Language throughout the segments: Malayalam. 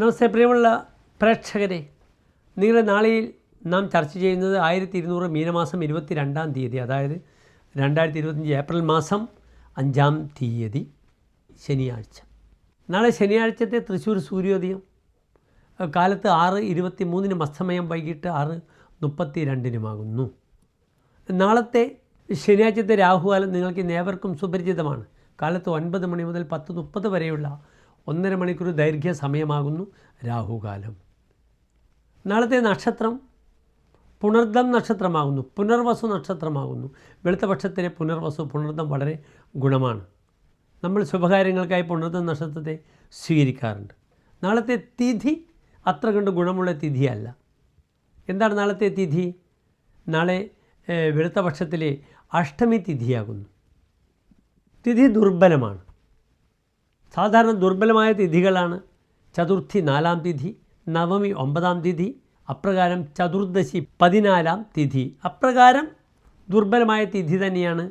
നമസ്തേ പ്രിയമുള്ള പ്രേക്ഷകരെ, നിങ്ങളുടെ നാളെയിൽ നാം ചർച്ച ചെയ്യുന്നത് 1200 മീനമാസം 22-ാം തീയതി, അതായത് 2025 ഏപ്രിൽ മാസം 5-ാം തീയതി ശനിയാഴ്ച. നാളെ ശനിയാഴ്ചത്തെ തൃശ്ശൂർ സൂര്യോദയം കാലത്ത് 6:23 അസ്തമയം വൈകിട്ട് 6:32 നാളത്തെ ശനിയാഴ്ചത്തെ രാഹുകാലം നിങ്ങൾക്ക് ഏവർക്കും സുപരിചിതമാണ്. കാലത്ത് 9 മണി മുതൽ 10:30 വരെയുള്ള 1.5 മണിക്കൂർ ദൈർഘ്യ സമയമാകുന്നു രാഹുകാലം. നാളത്തെ നക്ഷത്രം പുണർദം നക്ഷത്രമാകുന്നു, പുനർവസു നക്ഷത്രമാകുന്നു. വെളുത്തപക്ഷത്തിലെ പുനർവസു പുണർദം വളരെ ഗുണമാണ്. നമ്മൾ ശുഭകാര്യങ്ങൾക്കായി പുണർദം നക്ഷത്രത്തെ സ്വീകരിക്കാറുണ്ട്. നാളത്തെ തിഥി അത്ര കണ്ട് ഗുണമുള്ള തിഥിയല്ല. എന്താണ് നാളത്തെ തിഥി? നാളെ വെളുത്തപക്ഷത്തിലെ അഷ്ടമി തിഥിയാകുന്നു. തിഥി ദുർബലമാണ്. സാധാരണ ദുർബലമായ തിഥികളാണ് ചതുർത്ഥി 4-ാം തിഥി, നവമി 9-ാം തിഥി, അപ്രകാരം ചതുർദശി 14-ാം തിഥി. അപ്രകാരം ദുർബലമായ തിഥി തന്നെയാണ്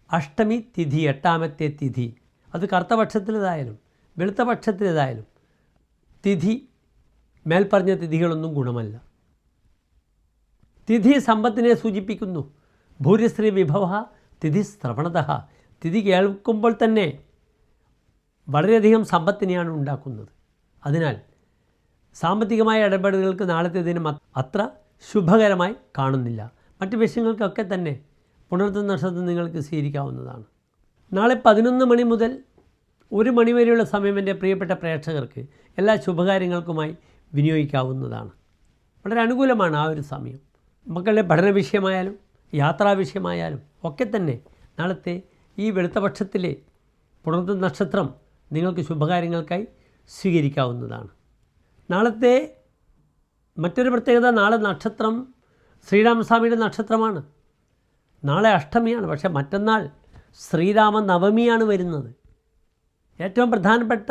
അഷ്ടമി തിഥി, 8-ാമത്തെ തിഥി. അത് കറുത്തപക്ഷത്തിലേതായാലും വെളുത്തപക്ഷത്തിലേതായാലും തിഥി മേൽപ്പറഞ്ഞ തിഥികളൊന്നും ഗുണമല്ല. തിഥി സമ്പത്തിനെ സൂചിപ്പിക്കുന്നു. ഭൂരിശ്രീ വിഭവ തിഥി ശ്രവണത. തിഥി കേൾക്കുമ്പോൾ തന്നെ വളരെയധികം സമ്പത്തിനെയാണ് ഉണ്ടാക്കുന്നത്. അതിനാൽ സാമ്പത്തികമായ ഇടപെടലുകൾക്ക് നാളത്തെ ദിനം അത്ര ശുഭകരമായി കാണുന്നില്ല. മറ്റ് വിഷയങ്ങൾക്കൊക്കെ തന്നെ പുണർദം നക്ഷത്രം നിങ്ങൾക്ക് സ്വീകരിക്കാവുന്നതാണ്. നാളെ 11 മണി മുതൽ 1 മണി വരെയുള്ള സമയം എൻ്റെ പ്രിയപ്പെട്ട പ്രേക്ഷകർക്ക് എല്ലാ ശുഭകാര്യങ്ങൾക്കുമായി വിനിയോഗിക്കാവുന്നതാണ്. വളരെ അനുകൂലമാണ് ആ ഒരു സമയം. മക്കളുടെ പഠന വിഷയമായാലും യാത്രാ വിഷയമായാലും ഒക്കെ തന്നെ നാളത്തെ ഈ വെളുത്തപക്ഷത്തിലെ പുണർദം നക്ഷത്രം നിങ്ങൾക്ക് ശുഭകാര്യങ്ങൾക്കായി സ്വീകരിക്കാവുന്നതാണ്. നാളത്തെ മറ്റൊരു പ്രത്യേകത, നാളെ നക്ഷത്രം ശ്രീരാമസ്വാമിയുടെ നക്ഷത്രമാണ്. നാളെ അഷ്ടമിയാണ്, പക്ഷേ മറ്റന്നാൾ ശ്രീരാമ നവമിയാണ് വരുന്നത്. ഏറ്റവും പ്രധാനപ്പെട്ട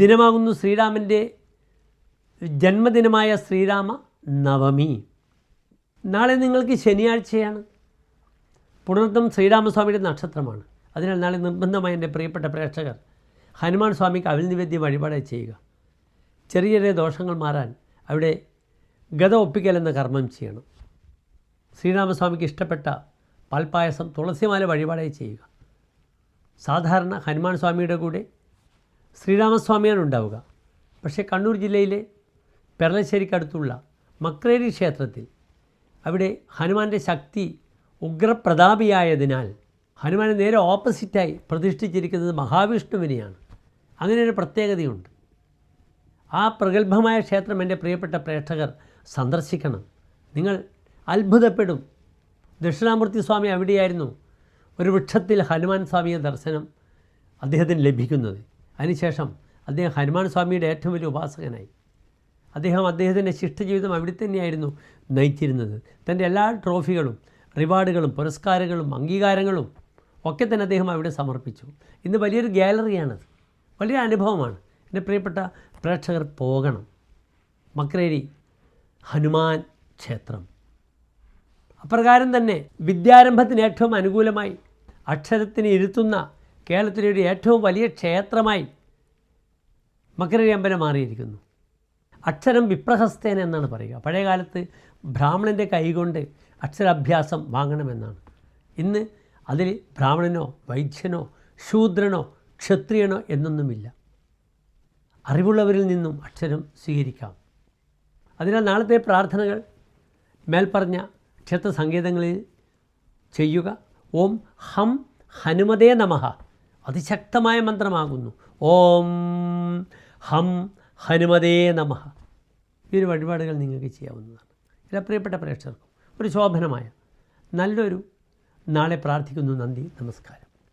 ദിനമാകുന്നു ശ്രീരാമൻ്റെ ജന്മദിനമായ ശ്രീരാമ നവമി. നാളെ നിങ്ങൾക്ക് ശനിയാഴ്ചയാണ്. പുണർദം ശ്രീരാമസ്വാമിയുടെ നക്ഷത്രമാണ്. അതിനാൽ നാളെ നിർബന്ധമായി എൻ്റെ പ്രിയപ്പെട്ട പ്രേക്ഷകർ ഹനുമാൻ സ്വാമിക്ക് അവിൽ നിവേദ്യം വഴിപാട് ചെയ്യുക. ചെറിയ ചെറിയ ദോഷങ്ങൾ മാറാൻ അവിടെ ഗത ഒപ്പിക്കൽ എന്ന കർമ്മം ചെയ്യണം. ശ്രീരാമസ്വാമിക്ക് ഇഷ്ടപ്പെട്ട പാൽപ്പായസം തുളസിമാല വഴിപാടായി ചെയ്യുക. സാധാരണ ഹനുമാൻ സ്വാമിയുടെ കൂടെ ശ്രീരാമസ്വാമിയാണ് ഉണ്ടാവുക. പക്ഷേ കണ്ണൂർ ജില്ലയിലെ പെരളശ്ശേരിക്കടുത്തുള്ള മക്രേരി ക്ഷേത്രത്തിൽ അവിടെ ഹനുമാൻ്റെ ശക്തി ഉഗ്രപ്രതാപിയായതിനാൽ ഹനുമാനെ നേരെ ഓപ്പോസിറ്റായി പ്രതിഷ്ഠിച്ചിരിക്കുന്നത് മഹാവിഷ്ണുവിനെയാണ്. അങ്ങനെ ഒരു പ്രത്യേകതയുണ്ട്. ആ പ്രഗത്ഭമായ ക്ഷേത്രം എൻ്റെ പ്രിയപ്പെട്ട പ്രേക്ഷകർ സന്ദർശിക്കണം. നിങ്ങൾ അത്ഭുതപ്പെടും. ദക്ഷിണാമൂർത്തി സ്വാമി അവിടെയായിരുന്നു ഒരു വൃക്ഷത്തിൽ ഹനുമാൻ സ്വാമിയെ ദർശനം അദ്ദേഹത്തിന് ലഭിക്കുന്നത്. അതിനുശേഷം അദ്ദേഹം ഹനുമാൻ സ്വാമിയുടെ ഏറ്റവും വലിയ ഉപാസകനായി. അദ്ദേഹത്തിൻ്റെ ശിഷ്ടജീവിതം അവിടെ തന്നെയായിരുന്നു നയിച്ചിരുന്നത്. തൻ്റെ എല്ലാ ട്രോഫികളും റിവാർഡുകളും പുരസ്കാരങ്ങളും അംഗീകാരങ്ങളും ഒക്കെ തന്നെ അദ്ദേഹം അവിടെ സമർപ്പിച്ചു. ഇന്ന് വലിയൊരു ഗാലറിയാണത്. വലിയ അനുഭവമാണ്. എൻ്റെ പ്രിയപ്പെട്ട പ്രേക്ഷകർ പോകണം. മക്രേരി ഹനുമാൻ ക്ഷേത്രം. അപ്രകാരം തന്നെ വിദ്യാരംഭത്തിന് ഏറ്റവും അനുകൂലമായി അക്ഷരത്തിന് ഇരുത്തുന്ന കേരളത്തിലെ ഒരു ഏറ്റവും വലിയ ക്ഷേത്രമായി മക്രേരി അമ്പലം മാറിയിരിക്കുന്നു. അക്ഷരം വിപ്രഹസ്തേന എന്നാണ് പറയുക. പഴയകാലത്ത് ബ്രാഹ്മണൻ്റെ കൈകൊണ്ട് അക്ഷരാഭ്യാസം വാങ്ങണമെന്നാണ്. ഇന്ന് അതിൽ ബ്രാഹ്മണനോ വൈദ്യനോ ശൂദ്രനോ ക്ഷത്രിയനോ എന്നൊന്നുമില്ല. അറിവുള്ളവരിൽ നിന്നും അക്ഷരം സ്വീകരിക്കാം. അതിനാൽ നാളത്തെ പ്രാർത്ഥനകൾ മേൽപ്പറഞ്ഞ ക്ഷേത്ര സങ്കേതങ്ങളിൽ ചെയ്യുക. ഓം ഹം ഹനുമതേ നമഃ അതിശക്തമായ മന്ത്രമാകുന്നു. ഓം ഹം ഹനുമതേ നമഃ. ഈ ഒരു വഴിപാടുകൾ നിങ്ങൾക്ക് ചെയ്യാവുന്നതാണ്. എല്ലാ പ്രിയപ്പെട്ട പ്രേക്ഷകർക്കും ഒരു ശോഭനമായ നല്ലൊരു നാളെ പ്രാർത്ഥിക്കുന്നു. നന്ദി, നമസ്കാരം.